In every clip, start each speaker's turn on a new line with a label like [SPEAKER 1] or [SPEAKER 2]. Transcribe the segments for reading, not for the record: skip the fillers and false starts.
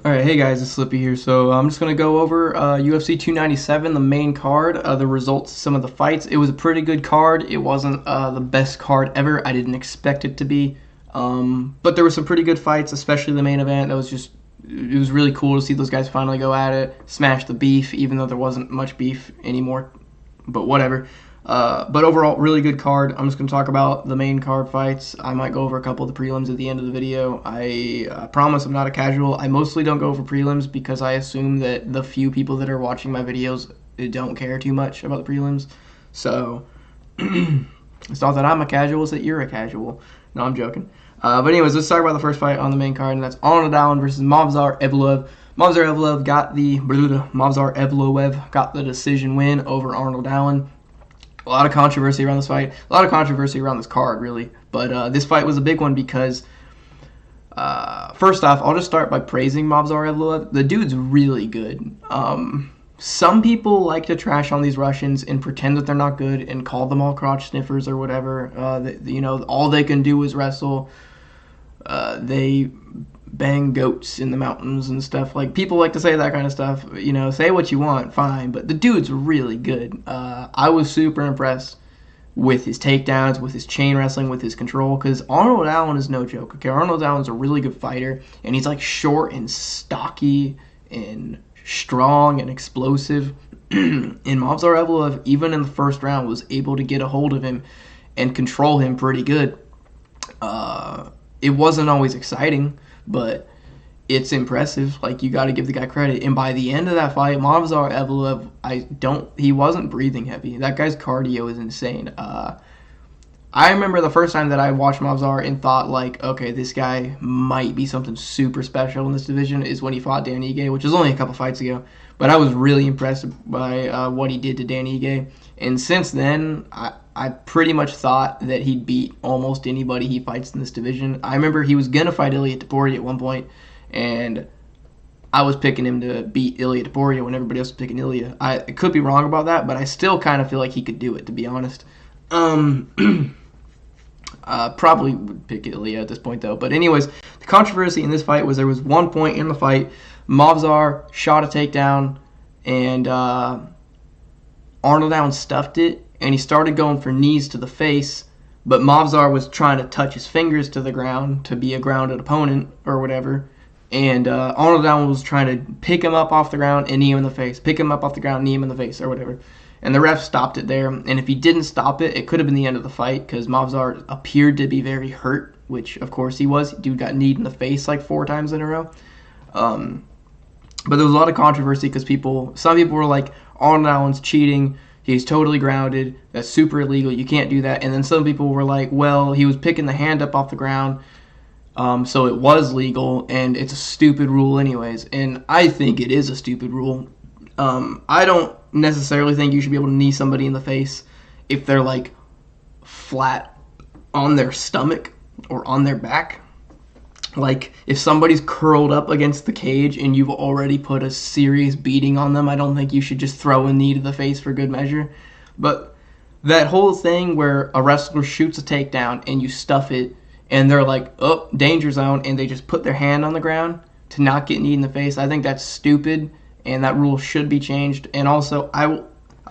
[SPEAKER 1] Alright, hey guys, it's Slippy here. So I'm just going to go over UFC 297, the main card, the results of some of the fights. It was a pretty good card. It wasn't the best card ever. I didn't expect it to be. But there were some pretty good fights, especially the main event. It was really cool to see those guys finally go at it, smash the beef, even though there wasn't much beef anymore. But whatever. But overall, really good card. I'm just going to talk about the main card fights. I might go over a couple of the prelims at the end of the video. I promise I'm not a casual. I mostly don't go over prelims because I assume that the few people that are watching my videos don't care too much about the prelims. So, it's not that I'm a casual, it's that you're a casual. No, I'm joking. But anyways, let's talk about the first fight on the main card, and that's Arnold Allen versus Mazarev. Mazarev got the decision win over Arnold Allen. A lot of controversy around this fight. A lot of controversy around this card, really. But this fight was a big one because, first off, I'll just start by praising Mazarev. The dude's really good. Some people like to trash on these Russians and pretend that they're not good and call them all crotch sniffers or whatever. All they can do is wrestle. They bang goats in the mountains and stuff. Like, people like to say that kind of stuff. Say what you want, fine. But the dude's really good. I was super impressed with his takedowns, with his chain wrestling, with his control. Because Arnold Allen is no joke. Okay, Arnold Allen's a really good fighter, and he's like short and stocky and strong and explosive. And Mazarev, even in the first round, was able to get a hold of him and control him pretty good. It wasn't always exciting, but it's impressive. Like, you got to give the guy credit. And by the end of that fight, Mazarev, he wasn't breathing heavy. That guy's cardio is insane. I remember the first time that I watched Mazarev and thought, like, okay, this guy might be something super special in this division, is when he fought Dan Ige, which was only a couple fights ago. But I was really impressed by what he did to Dan Ige. And since then, I pretty much thought that he'd beat almost anybody he fights in this division. I remember he was going to fight Ilia Topuria at one point, and I was picking him to beat Ilia Topuria when everybody else was picking Ilia. I could be wrong about that, but I still kind of feel like he could do it, to be honest. Probably would pick Ilia at this point, though. But anyways, the controversy in this fight was there was one point in the fight, Mazarev shot a takedown, and Arnold Allen stuffed it, and he started going for knees to the face, but Mazarev was trying to touch his fingers to the ground to be a grounded opponent or whatever, and Arnold Allen was trying to pick him up off the ground and knee him in the face, pick him up off the ground, knee him in the face or whatever. And the ref stopped it there, and if he didn't stop it, it could have been the end of the fight because Mazarev appeared to be very hurt, which of course he was. Dude got kneed in the face like 4 times in a row. But there was a lot of controversy because some people were like, Arnold Allen's cheating, he's totally grounded, that's super illegal, you can't do that. And then some people were like, well, he was picking the hand up off the ground, so it was legal, and it's a stupid rule anyways. And I think it is a stupid rule. I don't necessarily think you should be able to knee somebody in the face if they're like flat on their stomach or on their back. Like, if somebody's curled up against the cage and you've already put a serious beating on them, I don't think you should just throw a knee to the face for good measure. But that whole thing where a wrestler shoots a takedown and you stuff it and they're like, oh, danger zone, and they just put their hand on the ground to not get kneed in the face, I think that's stupid, and that rule should be changed. And also, I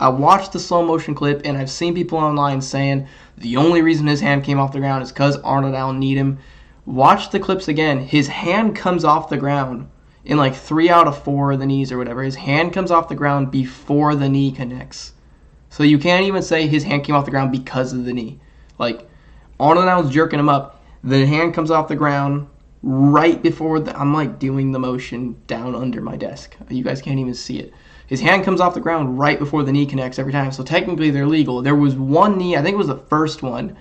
[SPEAKER 1] watched the slow motion clip, and I've seen people online saying the only reason his hand came off the ground is because Arnold Allen kneed him. Watch the clips again. His hand comes off the ground in like 3 out of 4 of the knees or whatever. His hand comes off the ground before the knee connects. So you can't even say his hand came off the ground because of the knee. Like, Arnold Allen's jerking him up. The hand comes off the ground right before I'm like doing the motion down under my desk. You guys can't even see it. His hand comes off the ground right before the knee connects every time. So technically they're legal. There was one knee, I think it was the first one,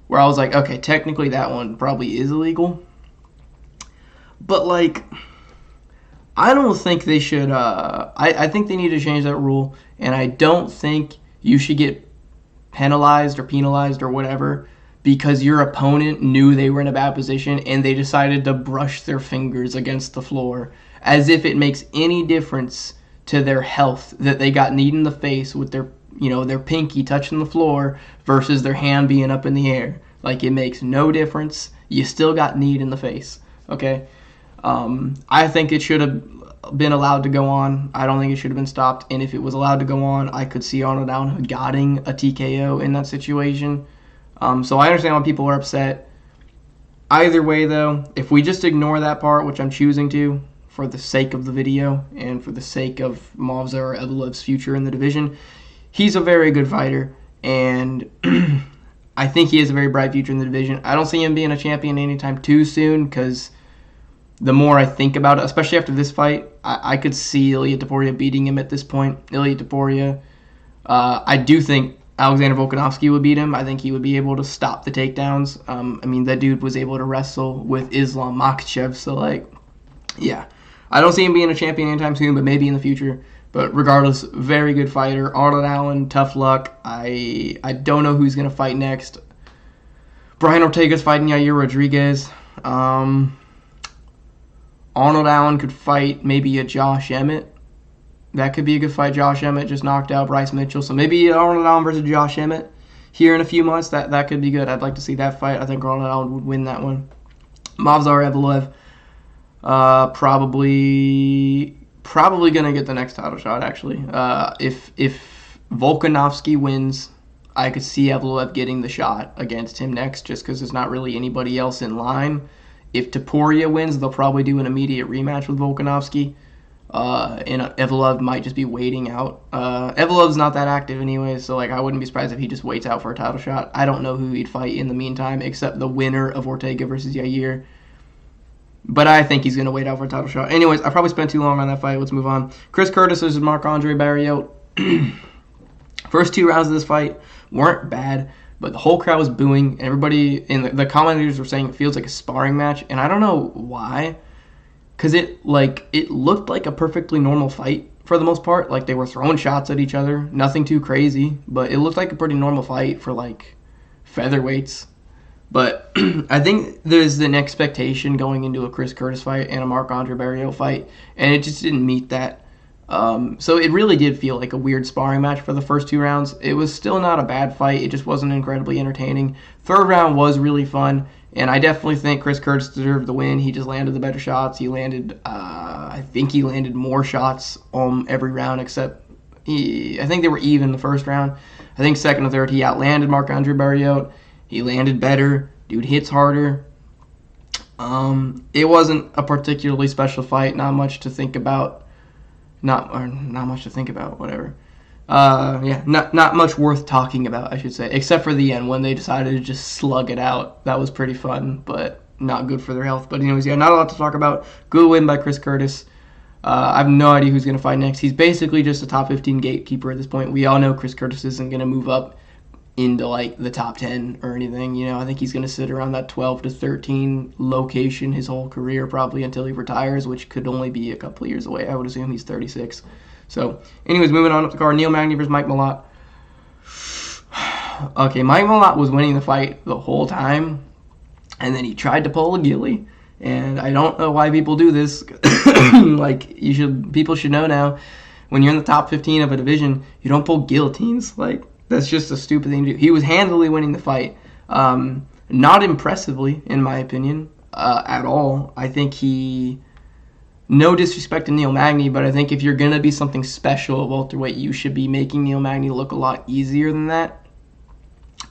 [SPEAKER 1] where I was like, okay, technically that one probably is illegal. But, like, I don't think they should, I think they need to change that rule, and I don't think you should get penalized or whatever because your opponent knew they were in a bad position and they decided to brush their fingers against the floor as if it makes any difference to their health that they got kneed in the face with their pinky touching the floor versus their hand being up in the air. Like, it makes no difference. You still got kneed in the face, okay? I think it should have been allowed to go on. I don't think it should have been stopped. And if it was allowed to go on, I could see Arnold Allen getting a TKO in that situation. So I understand why people are upset. Either way, though, if we just ignore that part, which I'm choosing to, for the sake of the video and for the sake of Mazarev future in the division, he's a very good fighter, and I think he has a very bright future in the division. I don't see him being a champion anytime too soon, because the more I think about it, especially after this fight, I could see Ilia Topuria beating him at this point. Ilia Topuria, I do think Alexander Volkanovski would beat him. I think he would be able to stop the takedowns. I mean, that dude was able to wrestle with Islam Makhachev, so, like, yeah. I don't see him being a champion anytime soon, but maybe in the future. But regardless, very good fighter. Arnold Allen, tough luck. I don't know who's going to fight next. Brian Ortega's fighting Yair Rodriguez. Arnold Allen could fight maybe a Josh Emmett. That could be a good fight. Josh Emmett just knocked out Bryce Mitchell. So maybe Arnold Allen versus Josh Emmett here in a few months. That could be good. I'd like to see that fight. I think Arnold Allen would win that one. Mazarev, probably going to get the next title shot, actually. If Volkanovski wins, I could see Evloev getting the shot against him next, just because there's not really anybody else in line. If Topuria wins, they'll probably do an immediate rematch with Volkanovski. And Evloev might just be waiting out. Evloev's not that active anyway, so like I wouldn't be surprised if he just waits out for a title shot. I don't know who he'd fight in the meantime, except the winner of Ortega versus Yair. But I think he's going to wait out for a title shot. Anyways, I probably spent too long on that fight. Let's move on. Chris Curtis versus Marc-Andre Barriault. First 2 rounds of this fight weren't bad, but the whole crowd was booing. And everybody in the commentators were saying it feels like a sparring match. And I don't know why. Because it looked like a perfectly normal fight for the most part. Like, they were throwing shots at each other. Nothing too crazy. But it looked like a pretty normal fight for, like, featherweights. But I think there's an expectation going into a Chris Curtis fight and a Marc-Andre Barriault fight, and it just didn't meet that. So it really did feel like a weird sparring match for the first 2 rounds. It was still not a bad fight. It just wasn't incredibly entertaining. Third round was really fun, and I definitely think Chris Curtis deserved the win. He just landed the better shots. He landed, I think he landed more shots every round, except I think they were even the first round. I think second and third he outlanded Marc-Andre Barriault. He landed better. Dude hits harder. It wasn't a particularly special fight. Not much to think about. Not much to think about. Whatever. Not much worth talking about, I should say, except for the end when they decided to just slug it out. That was pretty fun, but not good for their health. But anyways, yeah, not a lot to talk about. Good win by Chris Curtis. I have no idea who's going to fight next. He's basically just a top 15 gatekeeper at this point. We all know Chris Curtis isn't going to move up into like the top 10 or anything. You know, I think he's going to sit around that 12 to 13 location his whole career, probably until he retires, which could only be a couple of years away. I would assume he's 36. So anyways, moving on up the card, Neil Magny versus Mike Malott. Okay, Mike Malott was winning the fight the whole time, and then he tried to pull a ghillie, and I don't know why people do this. Like, people should know now, when you're in the top 15 of a division, you don't pull guillotines. Like, that's just a stupid thing to do. He was handily winning the fight. Not impressively, in my opinion, at all. I think no disrespect to Neil Magny, but I think if you're going to be something special at welterweight, you should be making Neil Magny look a lot easier than that.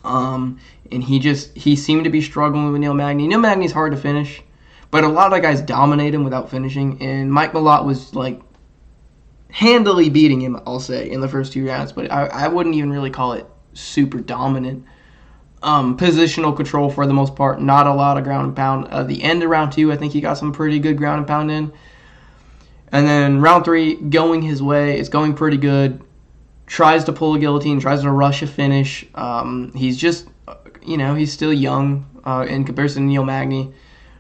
[SPEAKER 1] And he seemed to be struggling with Neil Magny. Neil Magny's hard to finish, but a lot of guys dominate him without finishing, and Mike Malott was, like, handily beating him, I'll say, in the first 2 rounds, but I wouldn't even really call it super dominant. Positional control for the most part, not a lot of ground and pound. The end of round 2, I think he got some pretty good ground and pound in. And then round 3, going his way, it's going pretty good. Tries to pull a guillotine, tries to rush a finish. He's just, he's still young in comparison to Neil Magny.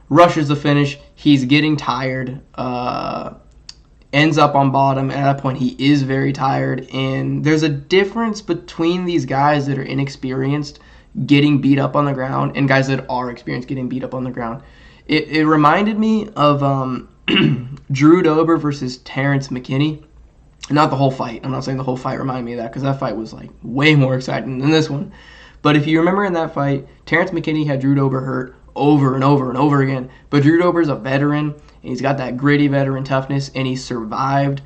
[SPEAKER 1] Rushes the finish. He's getting tired. Ends up on bottom, and at that point he is very tired, and there's a difference between these guys that are inexperienced getting beat up on the ground and guys that are experienced getting beat up on the ground. It reminded me of Drew Dober versus Terrence McKinney. Not the whole fight. I'm not saying the whole fight reminded me of that, because that fight was like way more exciting than this one. But if you remember in that fight, Terrence McKinney had Drew Dober hurt over and over and over again. But Drew Dober's a veteran, and he's got that gritty veteran toughness, and he survived,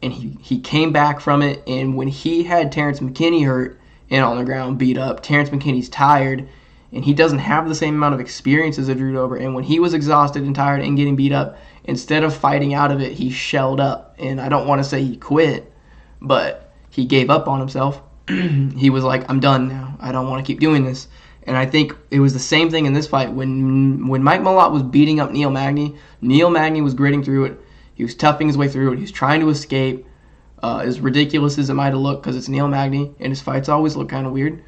[SPEAKER 1] and he came back from it. And when he had Terrence McKinney hurt and on the ground beat up, Terrence McKinney's tired, and he doesn't have the same amount of experience as a Drew Dober. And when he was exhausted and tired and getting beat up, instead of fighting out of it, he shelled up. And I don't want to say he quit, but he gave up on himself. He was like, I'm done now. I don't want to keep doing this. And I think it was the same thing in this fight. When Mike Malott was beating up Neil Magny was gritting through it. He was toughing his way through it. He was trying to escape. As ridiculous as it might have looked, because it's Neil Magny, and his fights always look kind of weird.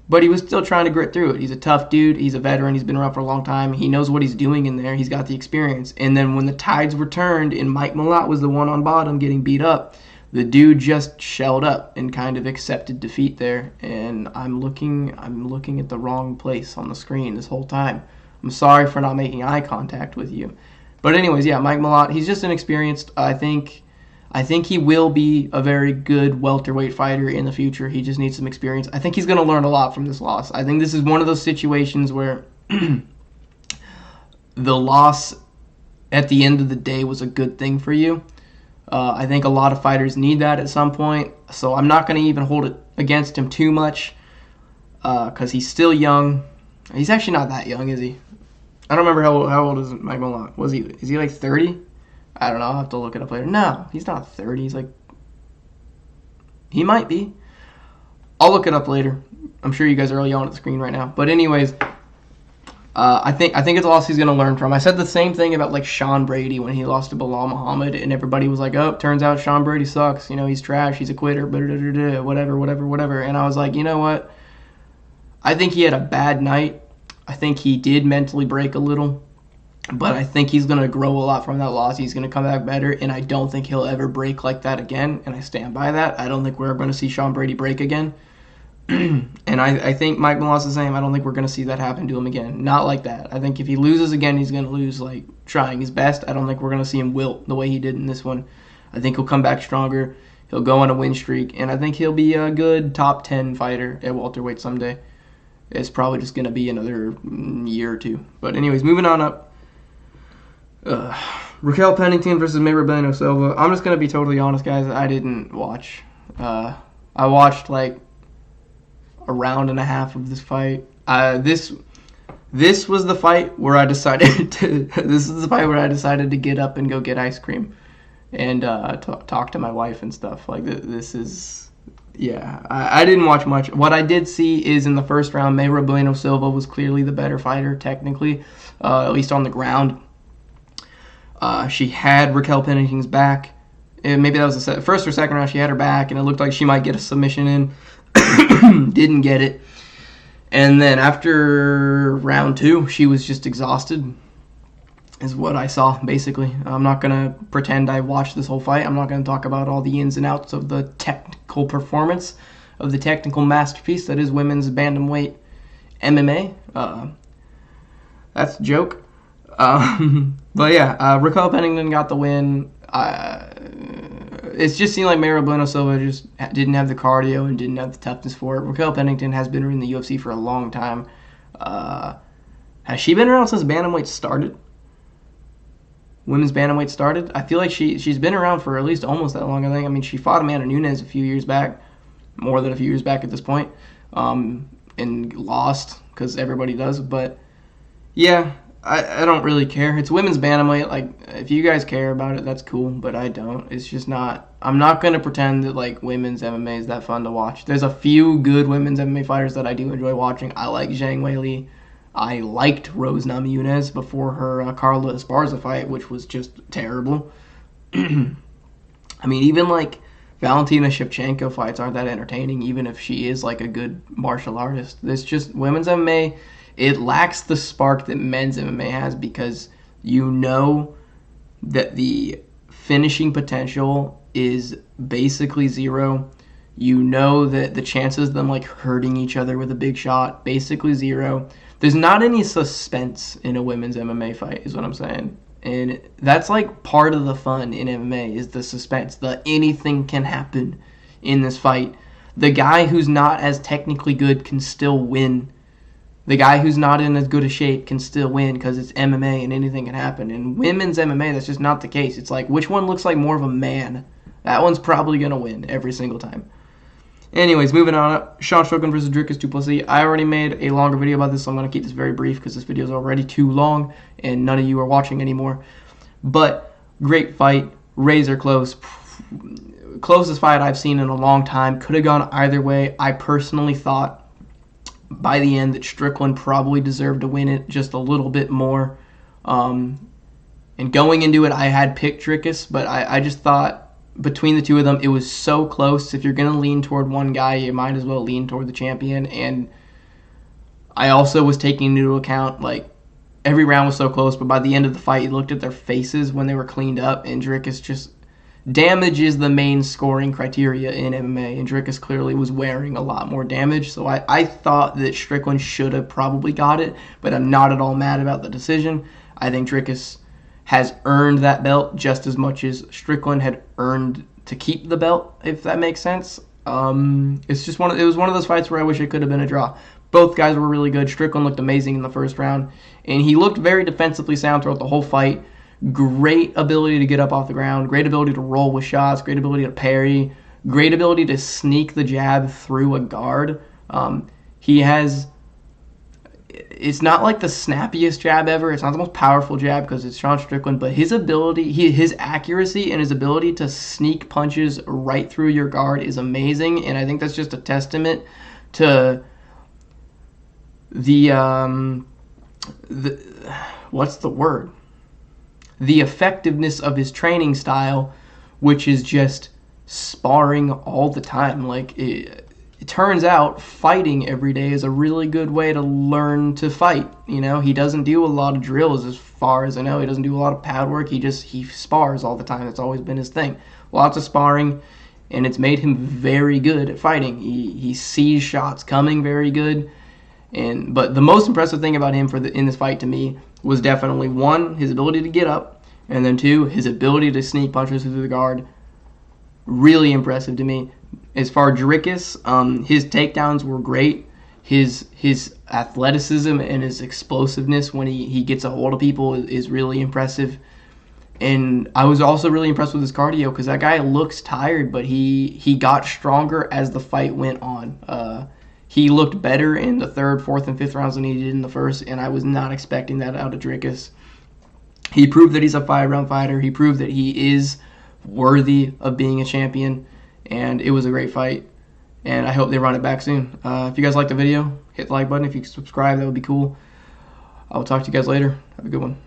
[SPEAKER 1] But he was still trying to grit through it. He's a tough dude. He's a veteran. He's been around for a long time. He knows what he's doing in there. He's got the experience. And then when the tides were turned and Mike Malott was the one on bottom getting beat up, the dude just shelled up and kind of accepted defeat there. And I'm looking at the wrong place on the screen this whole time. I'm sorry for not making eye contact with you. But anyways, yeah, Mike Malott, he's just inexperienced. I think he will be a very good welterweight fighter in the future. He just needs some experience. I think he's going to learn a lot from this loss. I think this is one of those situations where the loss at the end of the day was a good thing for you. I think a lot of fighters need that at some point, so I'm not going to even hold it against him too much because he's still young. He's actually not that young, is he? I don't remember how old is Mike Malott. Is he like 30? I don't know. I'll have to look it up later. No, he's not 30. He's like... He might be. I'll look it up later. I'm sure you guys are all yelling at the screen right now. But anyways, I think it's a loss he's going to learn from. I said the same thing about like Sean Brady when he lost to Bilal Muhammad, and everybody was like, oh, turns out Sean Brady sucks. You know, he's trash. He's a quitter. Whatever. And I was like, you know what? I think he had a bad night. I think he did mentally break a little. But I think he's going to grow a lot from that loss. He's going to come back better, and I don't think he'll ever break like that again, and I stand by that. I don't think we're going to see Sean Brady break again. And I think Mike Malott's the same. I don't think we're going to see that happen to him again. Not like that. I think if he loses again, he's going to lose like trying his best. I don't think we're going to see him wilt the way he did in this one. I think he'll come back stronger. He'll go on a win streak, and I think he'll be a good top 10 fighter at welterweight someday. It's probably just going to be another year or two. But anyways, moving on up. Raquel Pennington versus Mazarev Silva. I'm just going to be totally honest, guys. I didn't watch. I watched like a round and a half of this fight. This was the fight where I decided to get up and go get ice cream and talk to my wife and stuff. Like this is, yeah. I didn't watch much. What I did see is in the first round, Mazarev Silva was clearly the better fighter technically, at least on the ground. She had Raquel Pennington's back. Maybe that was the first or second round. She had her back, and it looked like she might get a submission in. Didn't get it. And then after round 2, she was just exhausted, is what I saw, basically. I'm not going to pretend I watched this whole fight. I'm not going to talk about all the ins and outs of the technical performance, of the technical masterpiece that is women's bantamweight MMA. That's a joke. But yeah, Raquel Pennington got the win. It just seemed like Mazarev Silva just didn't have the cardio and didn't have the toughness for it. Raquel Pennington has been in the UFC for a long time. Has she been around since bantamweight started? Women's bantamweight started? I feel like she's been around for at least almost that long, I think. I mean, she fought Amanda Nunes a few years back, more than a few years back at this point, and lost, because everybody does. But yeah, I don't really care. It's women's bantamweight. Like, if you guys care about it, that's cool, but I don't. It's just not. I'm not going to pretend that, like, women's MMA is that fun to watch. There's a few good women's MMA fighters that I do enjoy watching. I like Zhang Weili. I liked Rose Namajunas before her Carla Esparza fight, which was just terrible. I mean, even, like, Valentina Shevchenko fights aren't that entertaining, even if she is, like, a good martial artist. There's just women's MMA. It lacks the spark that men's MMA has, because you know that the finishing potential is basically zero. You know that the chances of them like hurting each other with a big shot, basically zero. There's not any suspense in a women's MMA fight, is what I'm saying. And that's like part of the fun in MMA, is the suspense. The anything can happen in this fight. The guy who's not as technically good can still win. The guy who's not in as good a shape can still win because it's MMA and anything can happen. In women's MMA, that's just not the case. It's like, which one looks like more of a man? That one's probably going to win every single time. Anyways, moving on up. Sean Strickland versus Dricus Du Plessis. I already made a longer video about this, so I'm going to keep this very brief because this video is already too long and none of you are watching anymore. But great fight. Razor close. Closest fight I've seen in a long time. Could have gone either way. I personally thought by the end that Strickland probably deserved to win it just a little bit more. And going into it, I had picked Dricus, but I just thought between the two of them, it was so close. If you're going to lean toward one guy, you might as well lean toward the champion. And I also was taking into account, like, every round was so close, but by the end of the fight, you looked at their faces when they were cleaned up, and Dricus just... Damage is the main scoring criteria in MMA, and Dricus clearly was wearing a lot more damage, so I thought that Strickland should have probably got it, but I'm not at all mad about the decision. I think Dricus has earned that belt just as much as Strickland had earned to keep the belt, if that makes sense. It's just it was one of those fights where I wish it could have been a draw. Both guys were really good. Strickland looked amazing in the first round, and he looked very defensively sound throughout the whole fight. Great ability to get up off the ground, great ability to roll with shots, great ability to parry, great ability to sneak the jab through a guard. He has... It's not like the snappiest jab ever. It's not the most powerful jab because it's Sean Strickland, but his ability, his accuracy and his ability to sneak punches right through your guard is amazing, and I think that's just a testament to the what's the word? The effectiveness of his training style, which is just sparring all the time. Like, it turns out fighting every day is a really good way to learn to fight. You know, he doesn't do a lot of drills as far as I know. He doesn't do a lot of pad work. He spars all the time. That's always been his thing. Lots of sparring, and it's made him very good at fighting. He sees shots coming very good. But the most impressive thing about him in this fight to me was definitely, one, his ability to get up, and then two, his ability to sneak punches through the guard. Really impressive to me. As far as Dricus, his takedowns were great. His athleticism and his explosiveness when he gets a hold of people is really impressive. And I was also really impressed with his cardio because that guy looks tired, but he got stronger as the fight went on. He looked better in the third, fourth, and fifth rounds than he did in the first, and I was not expecting that out of Dricus. He proved that he's a 5-round fighter. He proved that he is worthy of being a champion, and it was a great fight, and I hope they run it back soon. If you guys liked the video, hit the like button. If you could subscribe, that would be cool. I will talk to you guys later. Have a good one.